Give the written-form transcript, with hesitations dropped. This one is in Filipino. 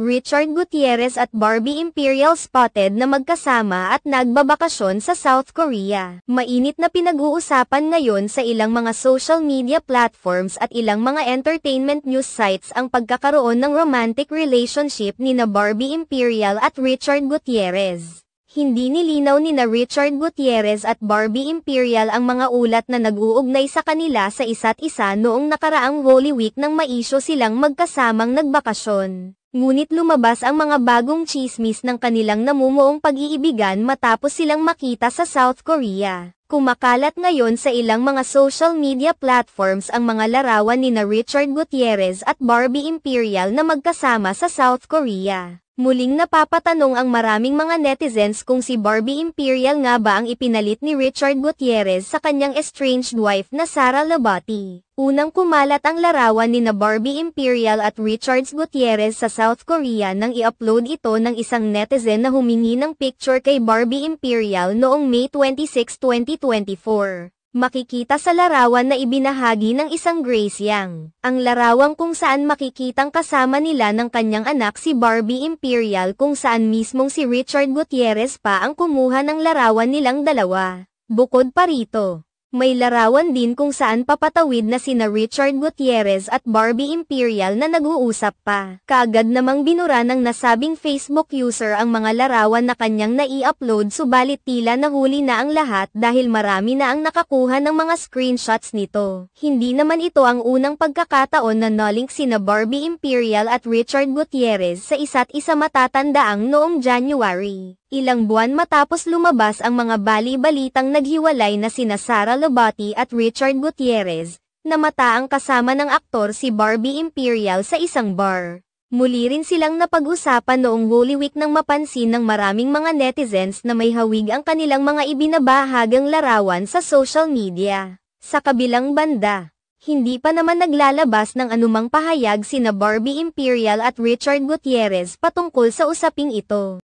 Richard Gutierrez at Barbie Imperial spotted na magkasama at nagbabakasyon sa South Korea. Mainit na pinag-uusapan ngayon sa ilang mga social media platforms at ilang mga entertainment news sites ang pagkakaroon ng romantic relationship nina Barbie Imperial at Richard Gutierrez. Hindi nilinaw nina Richard Gutierrez at Barbie Imperial ang mga ulat na nag-uugnay sa kanila sa isa't isa noong nakaraang Holy Week nang maisyo silang magkasamang nagbakasyon. Ngunit lumabas ang mga bagong tsismis ng kanilang namumuong pag-iibigan matapos silang makita sa South Korea. Kumakalat ngayon sa ilang mga social media platforms ang mga larawan nina Richard Gutierrez at Barbie Imperial na magkasama sa South Korea. Muling napapatanong ang maraming mga netizens kung si Barbie Imperial nga ba ang ipinalit ni Richard Gutierrez sa kanyang estranged wife na Sara Labati. Unang kumalat ang larawan nina Barbie Imperial at Richard Gutierrez sa South Korea nang i-upload ito ng isang netizen na humingi ng picture kay Barbie Imperial noong May 26, 2024. Makikita sa larawan na ibinahagi ng isang Grace Yang. Ang larawang kung saan makikitang kasama nila ng kanyang anak si Barbie Imperial kung saan mismong si Richard Gutierrez pa ang kumuha ng larawan nilang dalawa. Bukod pa rito, may larawan din kung saan papatawid na sina Richard Gutierrez at Barbie Imperial na nag-uusap pa. Kaagad namang binura ng nasabing Facebook user ang mga larawan na kanyang nai-upload subalit tila nahuli na ang lahat dahil marami na ang nakakuha ng mga screenshots nito. Hindi naman ito ang unang pagkakataon na nalink sina Barbie Imperial at Richard Gutierrez sa isa't isa matatandaang noong January. Ilang buwan matapos lumabas ang mga bali-balitang naghiwalay na sina Sara Labati at Richard Gutierrez, namataang kasama ng aktor si Barbie Imperial sa isang bar. Muli rin silang napag-usapan noong Holy Week nang mapansin ng maraming mga netizens na may hawig ang kanilang mga ibinabahagang larawan sa social media. Sa kabilang banda, hindi pa naman naglalabas ng anumang pahayag sina Barbie Imperial at Richard Gutierrez patungkol sa usaping ito.